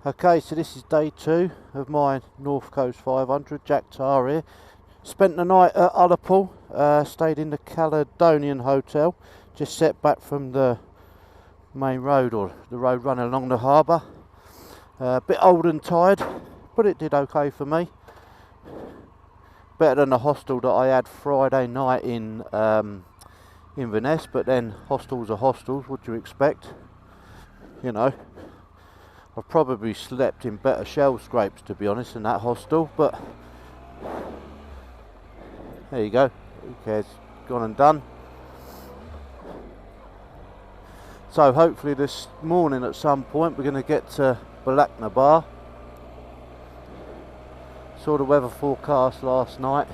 Okay, so this is day 2 of my North Coast 500, Jack Tar here. Spent the night at Ullapool, stayed in the Caledonian Hotel, just set back from the main road, or the road running along the harbour. A bit old and tired, but it did okay for me. Better than the hostel that I had Friday night in Inverness, but then hostels are hostels, what do you expect? You know, I've probably slept in better shell scrapes, to be honest, in that hostel, but there you go, who cares, gone and done. So hopefully this morning at some point we're going to get to Bealach. Saw the weather forecast last night,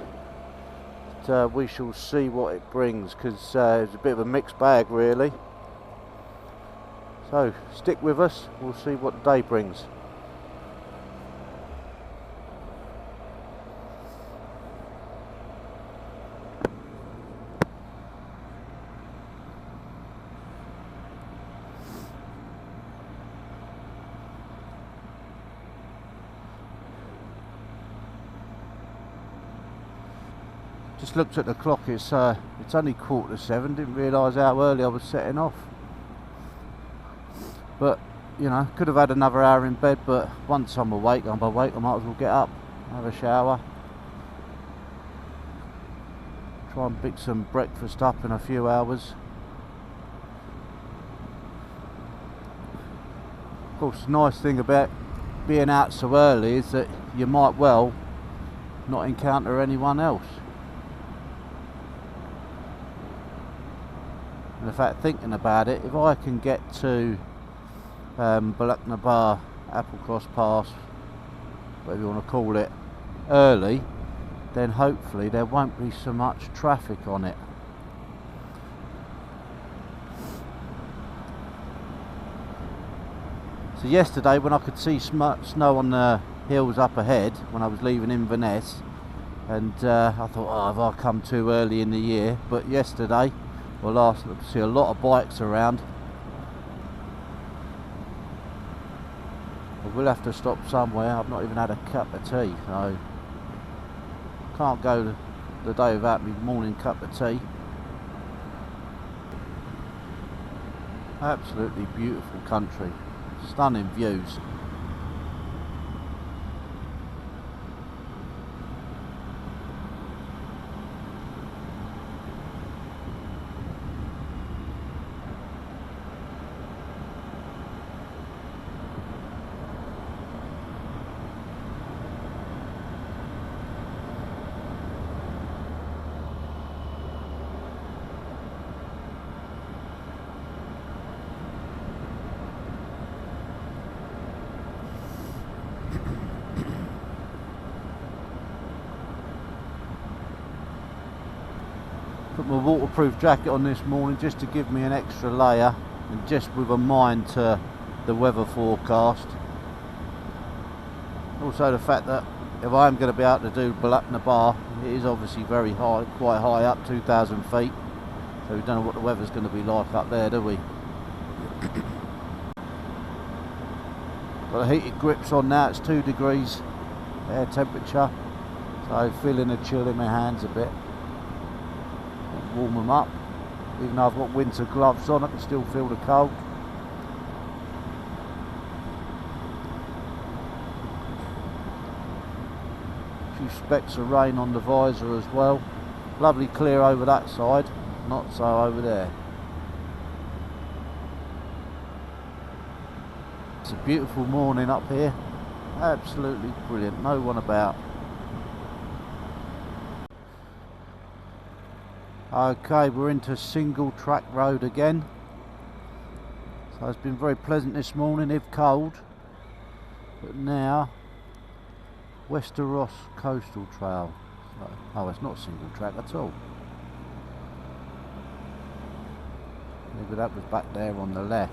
but we shall see what it brings, because it's a bit of a mixed bag really. So stick with us, we'll see what the day brings. Just looked at the clock, it's only 7:15, didn't realise how early I was setting off. But, you know, could have had another hour in bed, but once I'm awake, I might as well get up, have a shower. Try and pick some breakfast up in a few hours. Of course, the nice thing about being out so early is that you might well not encounter anyone else. And in fact, thinking about it, if I can get to Bealach, Applecross Pass, whatever you want to call it, early, then hopefully there won't be so much traffic on it. So yesterday, when I could see snow on the hills up ahead when I was leaving Inverness, and I thought, oh, have I come too early in the year? But yesterday, well, I see a lot of bikes around. I will have to stop somewhere. I've not even had a cup of tea, so can't go the day without my morning cup of tea. Absolutely beautiful country, stunning views. Put my waterproof jacket on this morning just to give me an extra layer, and just with a mind to the weather forecast. Also the fact that if I'm going to be able to do Bealach, it is obviously very high, quite high up, 2,000 feet. So we don't know what the weather's going to be like up there, do we? Got the heated grips on now, it's 2 degrees air temperature. So feeling a chill in my hands a bit. Warm them up, even though I've got winter gloves on, I can still feel the cold. A few specks of rain on the visor as well. Lovely clear over that side, not so over there. It's a beautiful morning up here, absolutely brilliant, no one about. Okay, we're into single track road again. So it's been very pleasant this morning, if cold. But now, Westeros Coastal Trail. So, oh, it's not single track at all. Maybe that was back there on the left.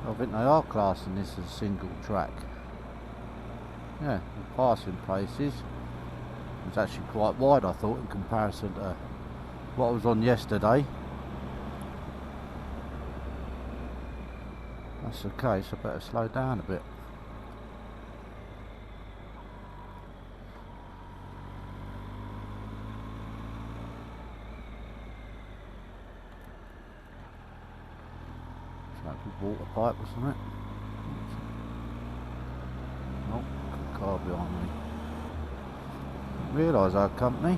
I think they are classing this as single track. Yeah, we're passing places. It's actually quite wide, I thought, in comparison to what I was on yesterday. That's okay, so I better slow down a bit. It's like a water pipe or something. Oh, good car behind me. Didn't realise I had company.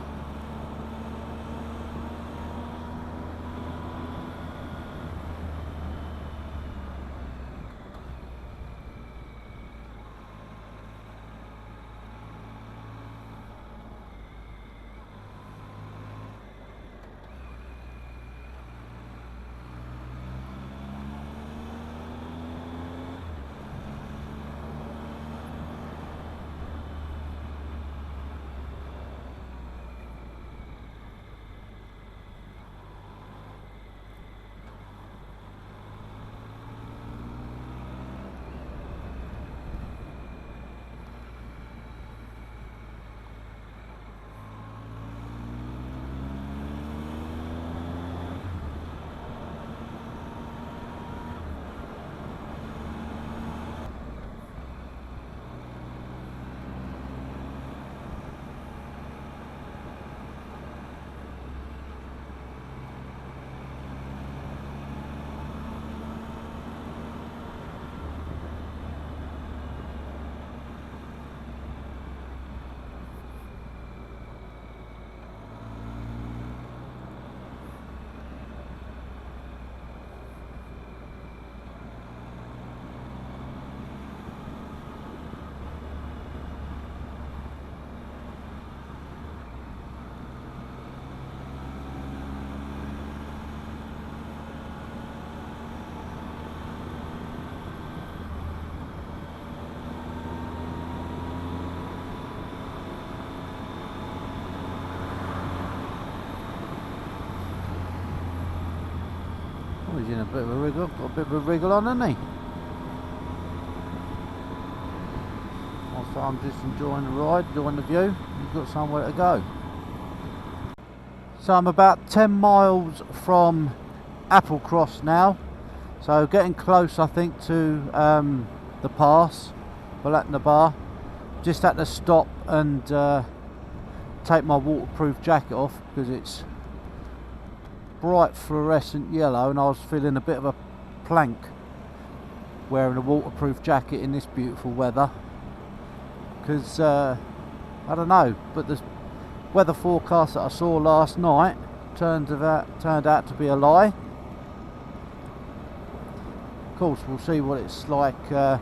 Oh, he's in a bit of a wriggle, got a bit of a wriggle on, hasn't he? Also, I'm just enjoying the ride, enjoying the view. He's got somewhere to go. So I'm about 10 miles from Applecross now. So getting close, I think, to the pass, Bealach. Just had to stop and take my waterproof jacket off because it's bright fluorescent yellow and I was feeling a bit of a plank wearing a waterproof jacket in this beautiful weather, because I don't know, but the weather forecast that I saw last night turned out to be a lie. Of course, we'll see what it's like the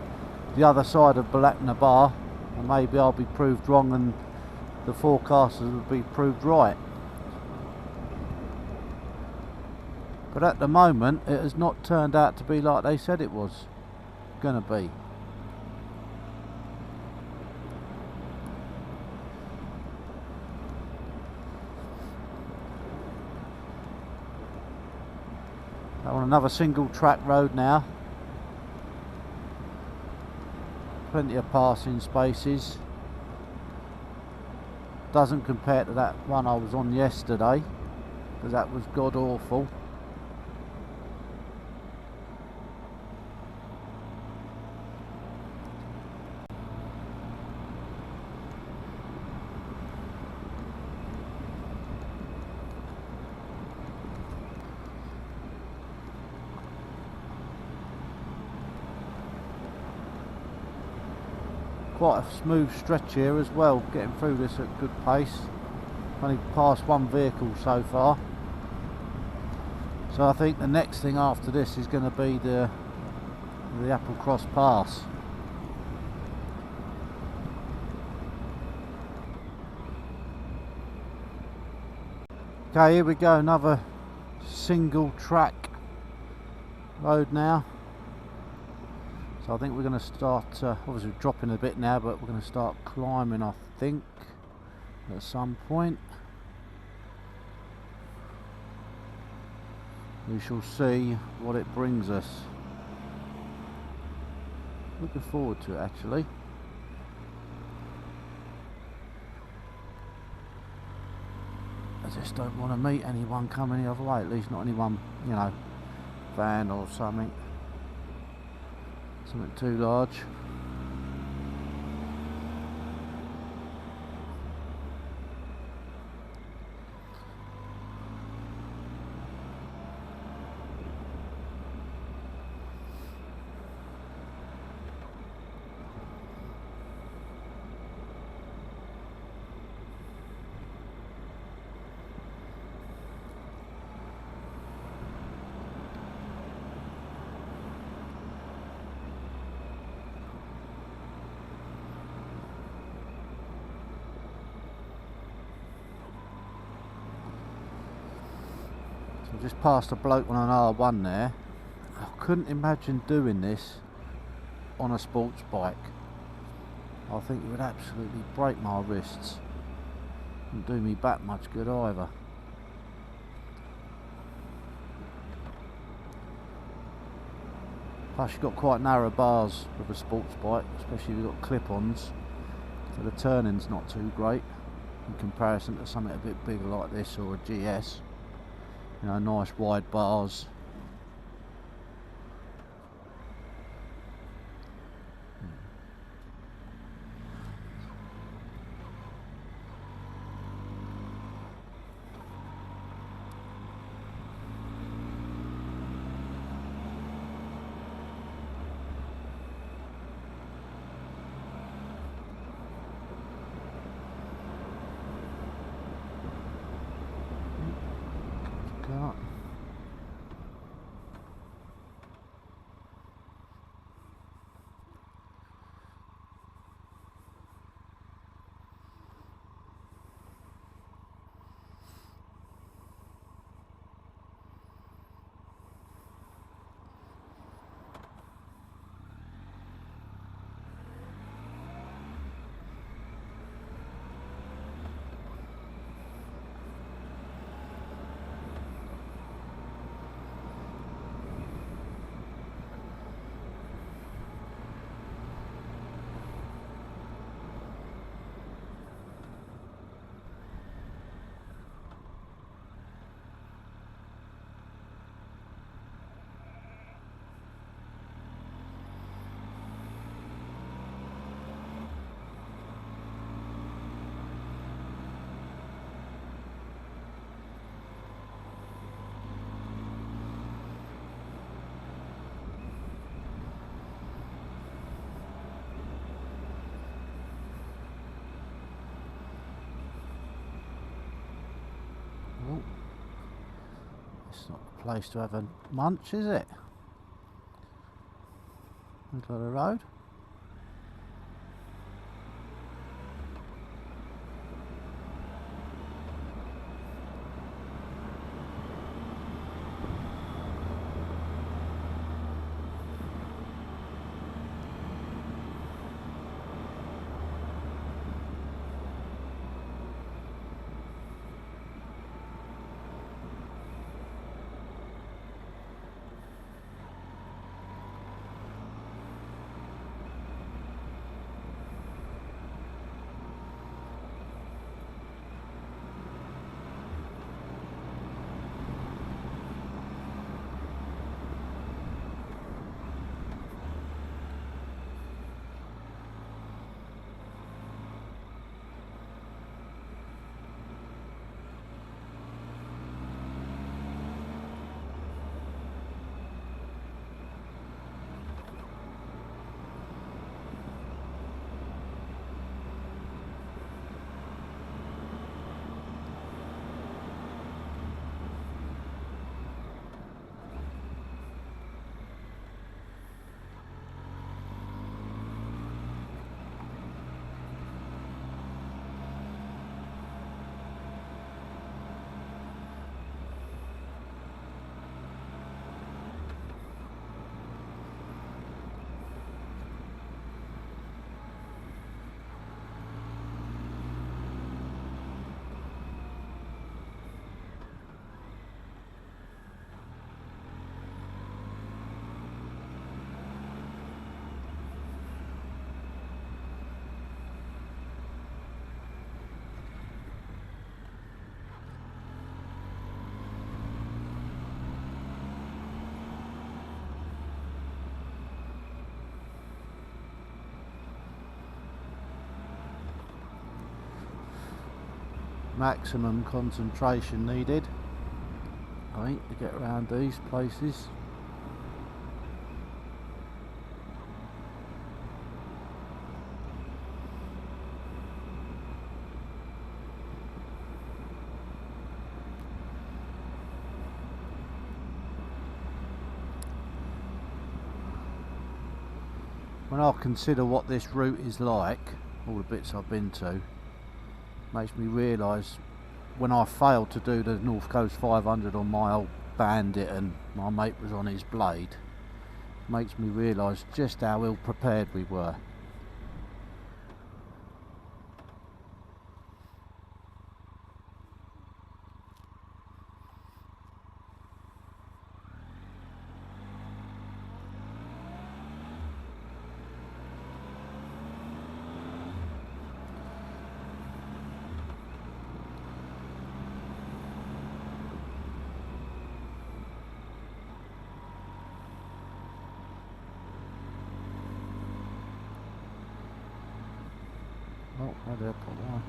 other side of Bealach, and maybe I'll be proved wrong and the forecasters will be proved right. But at the moment, it has not turned out to be like they said it was going to be. I'm on another single track road now. Plenty of passing spaces. Doesn't compare to that one I was on yesterday, because that was god awful. Quite a smooth stretch here as well, getting through this at good pace. Only passed one vehicle so far. So I think the next thing after this is going to be the Applecross Pass. Okay, here we go, another single track road now. So I think we're going to start, obviously dropping a bit now, but we're going to start climbing, I think, at some point. We shall see what it brings us. Looking forward to it, actually. just don't want to meet anyone coming the other way, at least not anyone, you know, van or something too large. Just past a bloke on an R1 there. I couldn't imagine doing this on a sports bike. I think it would absolutely break my wrists. Wouldn't do me back much good either. Plus you've got quite narrow bars with a sports bike, especially if you've got clip-ons. So the turning's not too great in comparison to something a bit bigger like this or a GS. You know, nice wide bars. Can't. Oh, it's not the place to have a munch, is it? Middle of the road. maximum concentration needed, I think, to get around these places. When I consider what this route is like, all the bits I've been to, makes me realise when I failed to do the North Coast 500 on my old Bandit and my mate was on his Blade, makes me realise just how ill prepared we were. Oh, I did put one.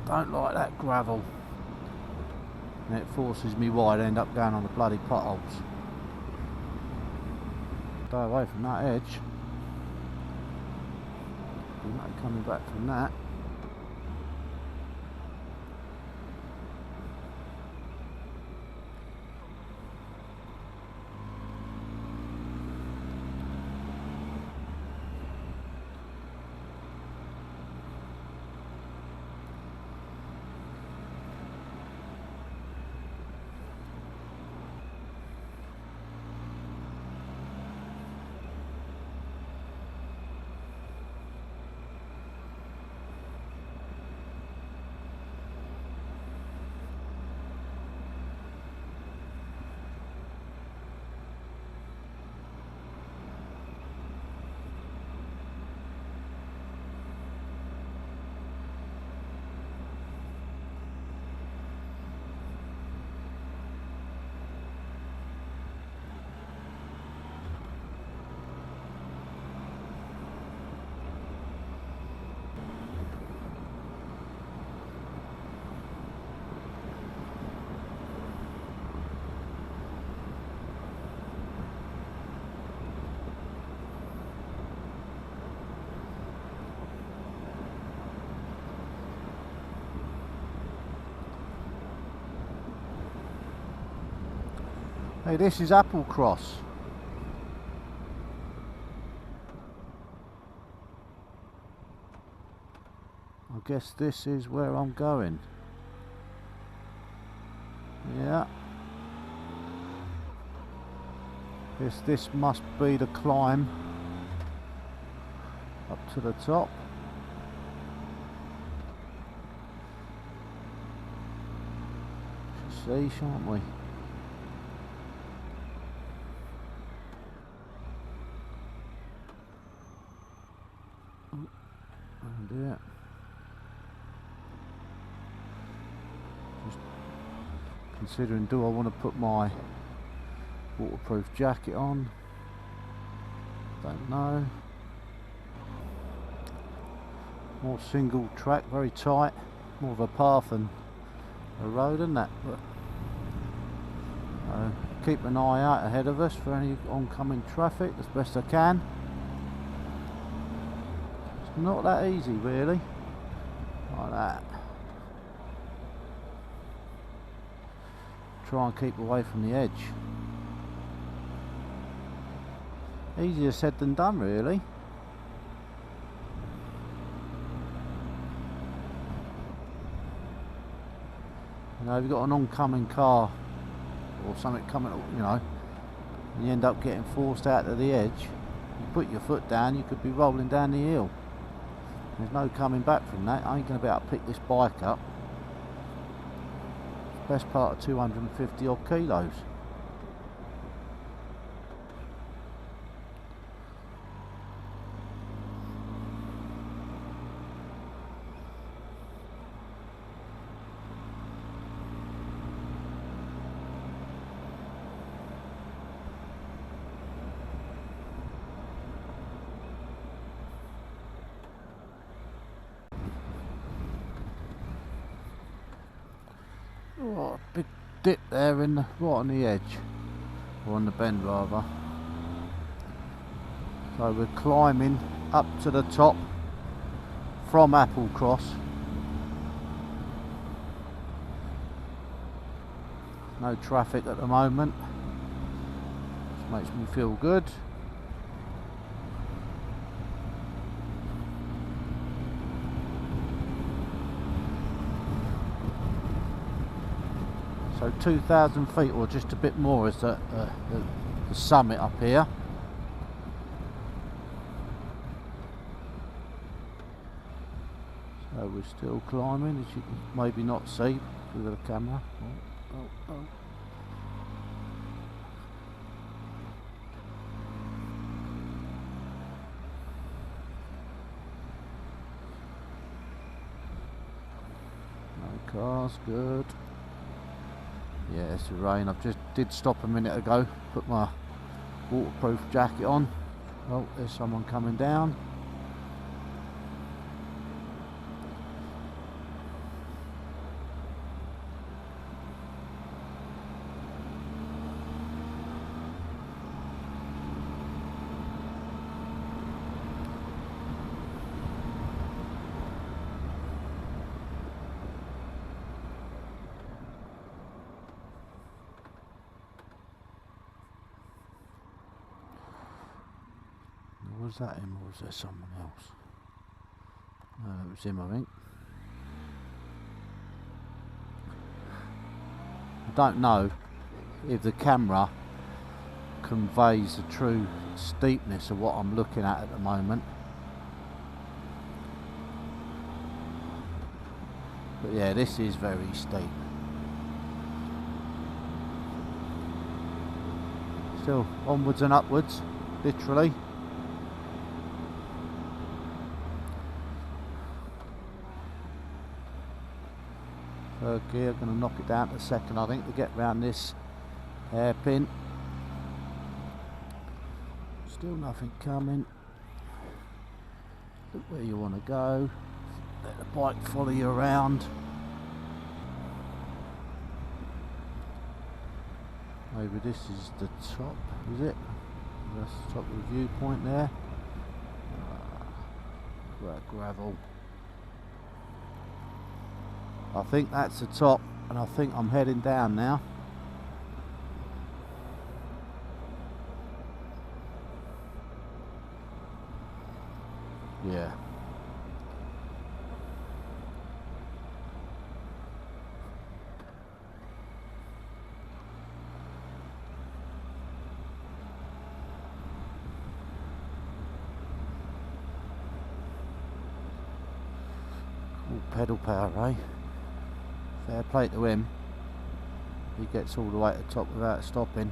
Don't like that gravel, and it forces me wide, end up going on the bloody potholes. Stay away from that edge. Be no coming back from that. Hey, this is Applecross. I guess this is where I'm going. Yeah. This must be the climb up to the top. Should see, shan't we? Yeah. Just considering, do I want to put my waterproof jacket on? Don't know. More single track, very tight, more of a path than a road, isn't that? But keep an eye out ahead of us for any oncoming traffic as best I can. Not that easy, really. Like that. Try and keep away from the edge. Easier said than done, really. know, if you've got an oncoming car or something coming, you know, and you end up getting forced out to the edge, you put your foot down, you could be rolling down the hill. There's no coming back from that. I ain't going to be able to pick this bike up. Best part of 250 odd kilos. Oh, a big dip there in the, right on the edge, or on the bend rather. So we're climbing up to the top from Applecross. No traffic at the moment, which makes me feel good. So 2,000 feet, or just a bit more, is the summit up here. So we're still climbing, as you can maybe not see through the camera. Oh. No cars, good. Yeah, it's the rain. I've just did stop a minute ago, put my waterproof jacket on. Oh, there's someone coming down. Was that him, or was there someone else? No, it was him, I think. I don't know if the camera conveys the true steepness of what I'm looking at the moment. But yeah, this is very steep. Still onwards and upwards, literally. Third gear, going to knock it down to second, I think, to get round this hairpin. Still nothing coming. Look where you want to go. Let the bike follow you around. Maybe this is the top, is it? That's the top of the viewpoint there. Gravel. I think that's the top, and I think I'm heading down now. Yeah. All pedal power, eh? Fair play to him. He gets all the way to the top without stopping.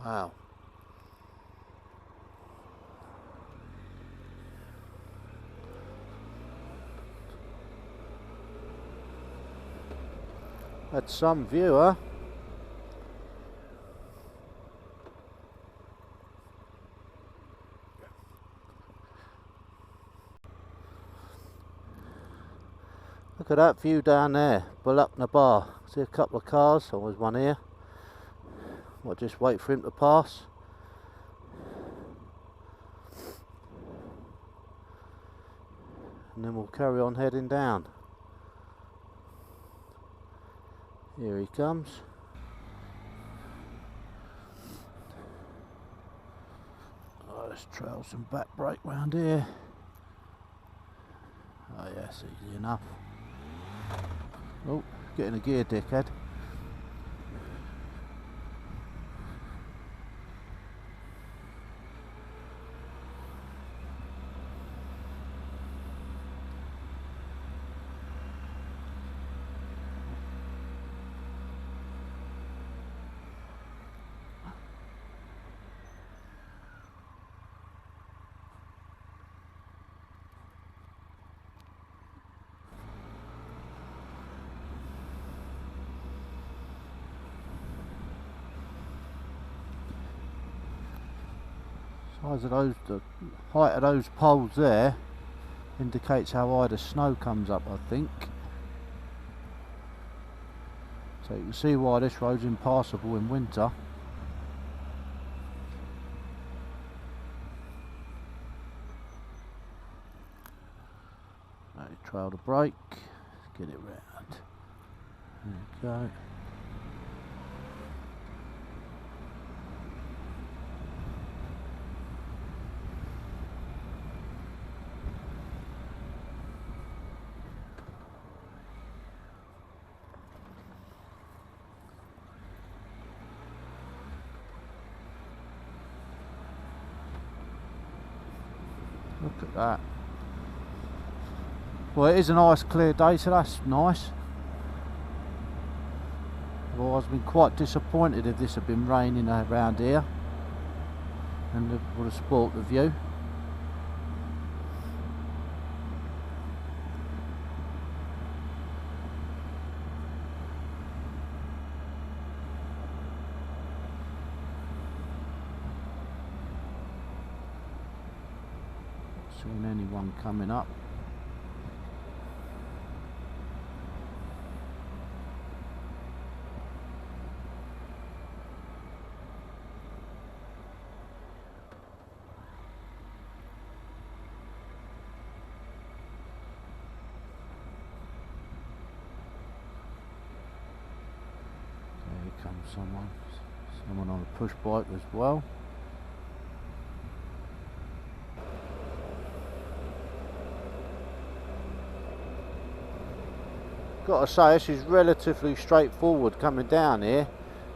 Wow. That's some view, huh? Look at that view down there, Bealach Bar. See a couple of cars, always one here. I'll just wait for him to pass. And then we'll carry on heading down. Here he comes. Oh, let's trail some back brake round here. Oh yes, easy enough. Oh, getting a gear, dickhead. Size of those, the height of those poles there indicates how high the snow comes up, I think. So you can see why this road's impassable in winter. Now you trail the brake, get it round. There you go. Look at that. Well, it is a nice clear day, so that's nice. Otherwise, I've been quite disappointed if this had been raining around here, and it would have spoilt the view. Seeing anyone coming up. There comes someone on a push bike as well. Got to say, this is relatively straightforward coming down here.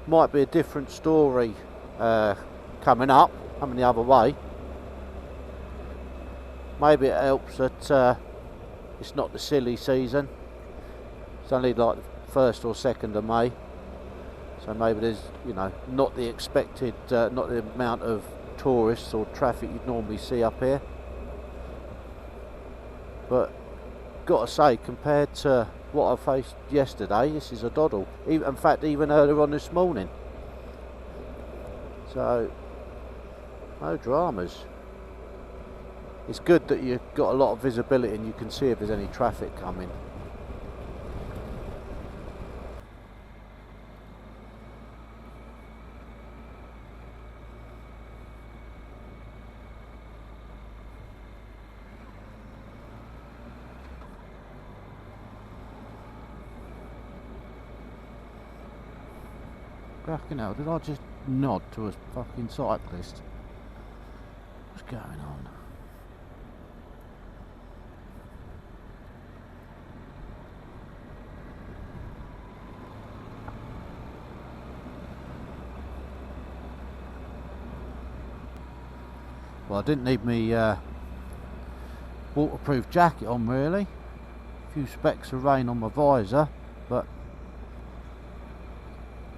Might be a different story coming the other way. Maybe it helps that it's not the silly season. It's only like the 1st or 2nd of May. So maybe there's, you know, not the expected, not the amount of tourists or traffic you'd normally see up here. But got to say, compared to what I faced yesterday, this is a doddle. Even, in fact, even earlier on this morning. So, no dramas. It's good that you've got a lot of visibility and you can see if there's any traffic coming. Fucking hell, did I just nod to a fucking cyclist? What's going on? Well, I didn't need me waterproof jacket on really. A few specks of rain on my visor, but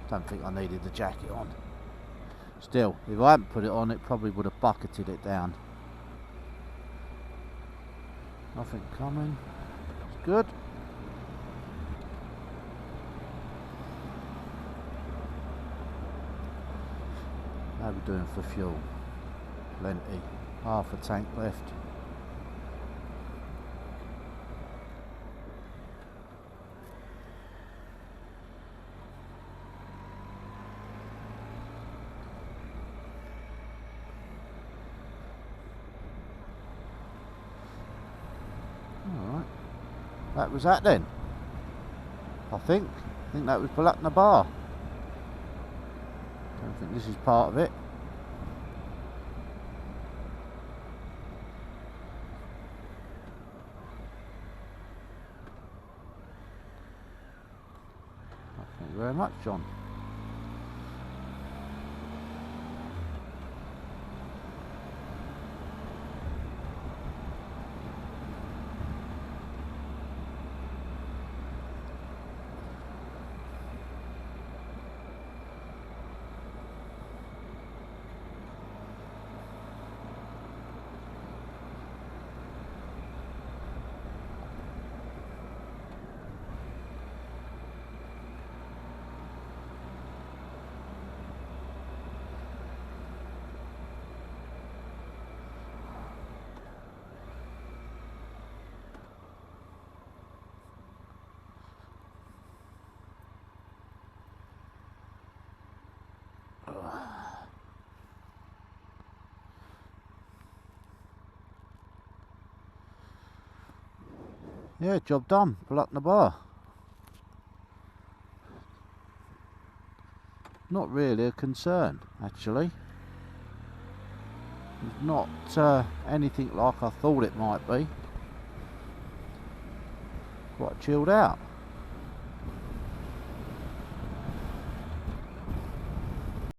don't think I needed the jacket on. Still, if I hadn't put it on, it probably would have bucketed it down. Nothing coming. It's good. How are we doing for fuel? Plenty. Half a tank left. That was that then. I think that was Bealach the bar. Don't think this is part of it. Thank you very much, John. Yeah, job done. Bealach the bar. Not really a concern, actually. It's not anything like I thought it might be. Quite chilled out.